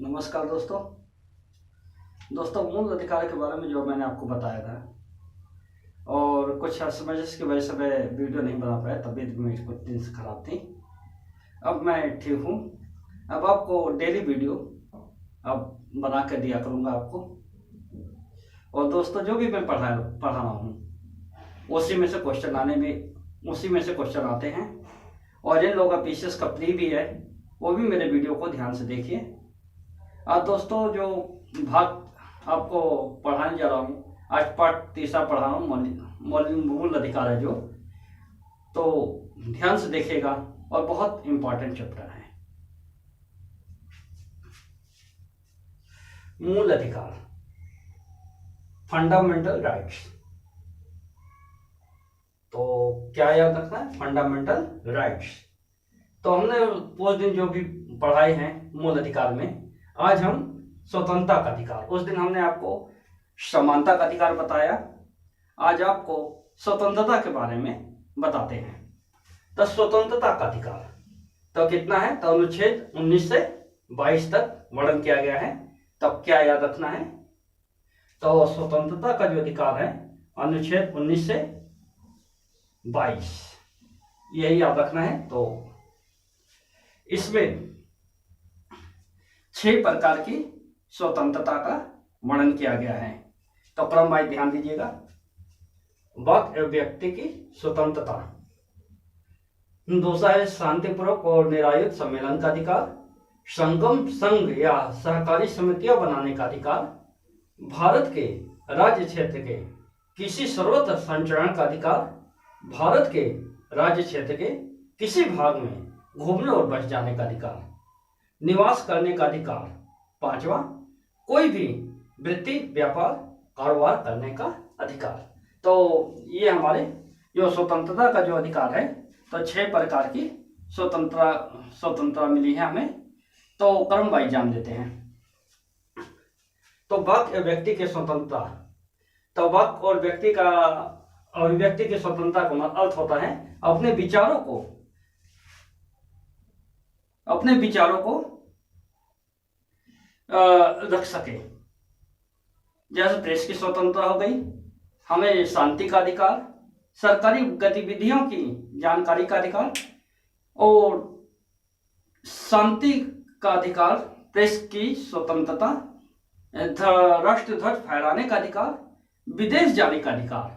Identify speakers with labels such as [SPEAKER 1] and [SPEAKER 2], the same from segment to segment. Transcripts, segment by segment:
[SPEAKER 1] नमस्कार दोस्तों मूल अधिकार के बारे में जो मैंने आपको बताया था और कुछ असमंजस की वजह से मैं वीडियो नहीं बना पाया। तबीयत भी मेरी कुछ दिन से खराब थी। अब मैं ठीक हूँ। अब आपको डेली वीडियो अब बना कर दिया करूँगा आपको। और दोस्तों जो भी मैं पढ़ा रहा हूँ उसी में से क्वेश्चन आते हैं। और जिन लोगों का पीसीएस का प्री भी है वो भी मेरे वीडियो को ध्यान से देखिए। आज दोस्तों जो भाग आपको पढ़ाने जा रहा हूँ, आज पार्ट तीसरा पढ़ा रहा हूँ, मूल अधिकार है जो, तो ध्यान से देखिएगा और बहुत इंपॉर्टेंट चैप्टर है। मूल अधिकार, फंडामेंटल राइट्स। तो क्या याद रखना है? Fundamental rights. तो हमने उस दिन जो भी पढ़ाए हैं मूल अधिकार में, आज हम स्वतंत्रता का अधिकार, उस दिन हमने आपको समानता का अधिकार बताया, आज आपको स्वतंत्रता के बारे में बताते हैं। तो स्वतंत्रता का अधिकार तो कितना है? तो अनुच्छेद 19 से 22 तक वर्णन किया गया है। तब क्या याद रखना है? तो स्वतंत्रता का जो अधिकार है अनुच्छेद 19 से 22 यही याद रखना है। तो इसमें 6 प्रकार की स्वतंत्रता का वर्णन किया गया है। तो क्रम वाइज ध्यान दीजिएगा। वाक एवं व्यक्ति की स्वतंत्रता, दूसरा है शांतिपूर्वक और निरायुध सम्मेलन का अधिकार, संगम संघ या सहकारी समितियां बनाने का अधिकार, भारत के राज्य क्षेत्र के किसी सर्वत्र संचरण का अधिकार, भारत के राज्य क्षेत्र के किसी भाग में घूमने और बस जाने का अधिकार, निवास करने का अधिकार, पांचवा कोई भी वृत्ति व्यापार कारोबार करने का अधिकार। तो ये हमारे जो स्वतंत्रता का जो अधिकार है, तो 6 प्रकार की स्वतंत्रता मिली है हमें। तो क्रम वाइज जान लेते हैं। तो वाक और व्यक्ति की स्वतंत्रता, तो वाक और व्यक्ति का अभिव्यक्ति की स्वतंत्रता का अर्थ होता है अपने विचारों को रख सके। जैसे प्रेस की स्वतंत्रता हो गई, हमें शांति का अधिकार, सरकारी गतिविधियों की जानकारी का अधिकार और शांति का अधिकार, प्रेस की स्वतंत्रता, राष्ट्र ध्वज फहराने का अधिकार, विदेश जाने का अधिकार।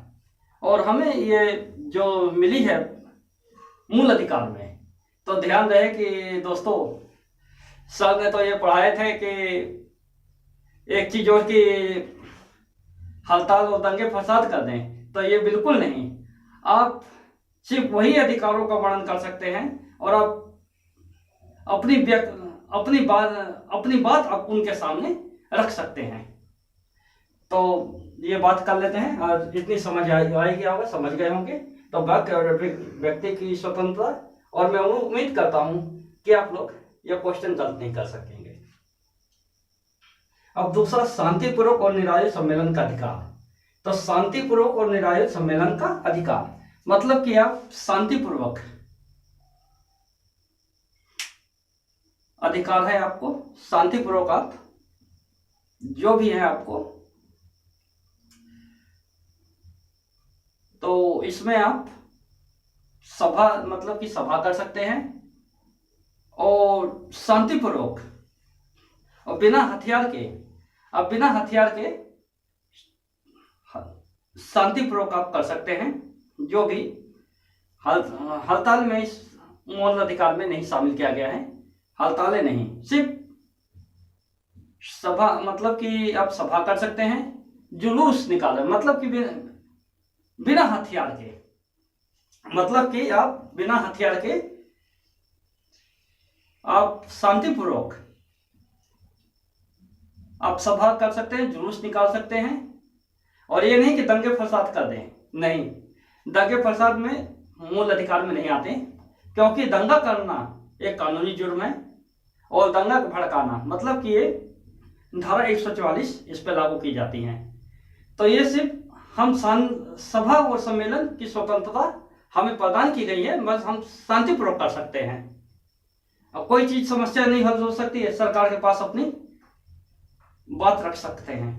[SPEAKER 1] और हमें ये जो मिली है मूल अधिकार में, तो ध्यान रहे कि दोस्तों सर ने तो ये पढ़ाए थे कि एक चीज और की हड़ताल और दंगे फसाद कर दें, तो ये बिल्कुल नहीं। आप सिर्फ वही अधिकारों का वर्णन कर सकते हैं और आप अपनी बात आप उनके सामने रख सकते हैं। तो ये बात कर लेते हैं और इतनी समझ आएगी, होगा समझ गए होंगे। तो वाक्य और व्यक्ति की स्वतंत्रता, और मैं उम्मीद करता हूं कि आप लोग ये क्वेश्चन गलत नहीं कर सकेंगे। अब दूसरा शांतिपूर्वक और निरायुध सम्मेलन का अधिकार। तो शांतिपूर्वक और निरायुध सम्मेलन का अधिकार मतलब कि आप शांतिपूर्वक अधिकार है आपको, शांतिपूर्वक आप जो भी है आपको, तो इसमें आप सभा मतलब कि सभा कर सकते हैं और शांतिपूर्वक और बिना हथियार के शांतिपूर्वक आप कर सकते हैं। जो भी हड़ताल में इस मूल अधिकार में नहीं शामिल किया गया है। हड़तालें नहीं, सिर्फ सभा मतलब कि आप सभा कर सकते हैं, जुलूस निकालें मतलब कि बिना हथियार के, मतलब कि आप बिना हथियार के आप शांतिपूर्वक आप सभा कर सकते हैं, जुलूस निकाल सकते हैं। और ये नहीं कि दंगे फसाद कर दें, नहीं, दंगे फसाद में मूल अधिकार में नहीं आते, क्योंकि दंगा करना एक कानूनी जुर्म है और दंगा भड़काना मतलब कि ये धारा 144 इस पर लागू की जाती है। तो ये सिर्फ हम सभा और सम्मेलन की स्वतंत्रता हमें प्रदान की गई है, बस हम शांतिपूर्वक कर सकते हैं। अब कोई चीज समस्या नहीं हल हो सकती है, सरकार के पास अपनी बात रख सकते हैं।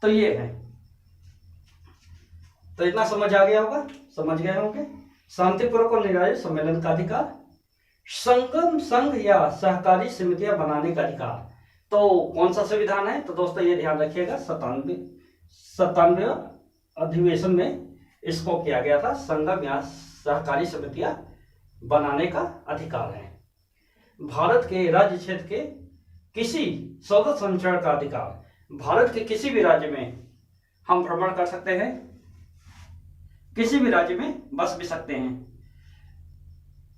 [SPEAKER 1] तो ये है, तो इतना समझ आ गया होगा, समझ गए होंगे। शांतिपूर्वक और निरायुध सम्मेलन का अधिकार, संगम संघ या सहकारी समितियां बनाने का अधिकार। तो कौन सा संविधान है? तो दोस्तों ये ध्यान रखिएगा, 97वें अधिवेशन में इसको किया गया था, संगम या सहकारी समितियां बनाने का अधिकार है। भारत के राज्य क्षेत्र के किसी स्वतंत्र संचरण का अधिकार, भारत के किसी भी राज्य में हम भ्रमण कर सकते हैं, किसी भी राज्य में बस भी सकते हैं,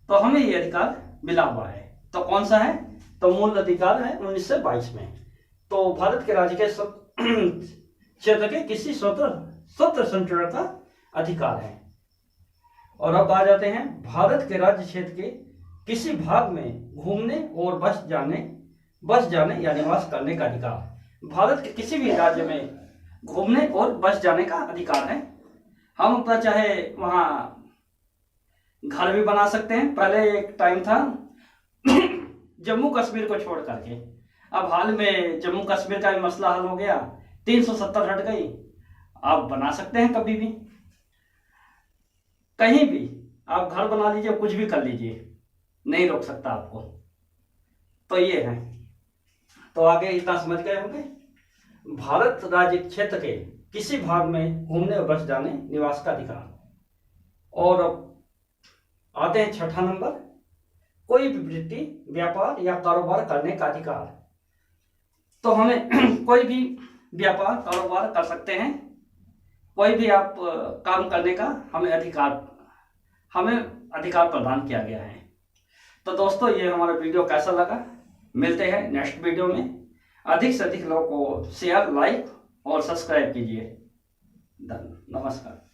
[SPEAKER 1] तो हमें यह अधिकार मिला हुआ है। तो कौन सा है? तो मूल अधिकार है 1922 में। तो भारत के राज्य के क्षेत्र के किसी स्वतंत्र संचरण का अधिकार है। और अब आ जाते हैं भारत के राज्य क्षेत्र के किसी भाग में घूमने और बस जाने या निवास करने का अधिकार। भारत के किसी भी राज्य में घूमने और बस जाने का अधिकार है। हम अपना चाहे वहां घर भी बना सकते हैं। पहले एक टाइम था जम्मू कश्मीर को छोड़ करके, अब हाल में जम्मू कश्मीर का भी मसला हल हो गया, 370 हट गई, आप बना सकते हैं कभी भी, कहीं भी आप घर बना लीजिए, कुछ भी कर लीजिए, नहीं रोक सकता आपको। तो ये है, तो आगे इतना समझ गए होंगे। भारत राज्य क्षेत्र के किसी भाग में घूमने और बस जाने निवास का अधिकार। और आते हैं छठा नंबर, कोई भी वृत्ति, व्यापार या कारोबार करने का अधिकार। तो हमें कोई भी व्यापार कारोबार कर सकते हैं, कोई भी आप काम करने का हमें अधिकार प्रदान किया गया है। तो दोस्तों ये हमारा वीडियो कैसा लगा, मिलते हैं नेक्स्ट वीडियो में। अधिक से अधिक लोगों को शेयर, लाइक और सब्सक्राइब कीजिए। नमस्कार।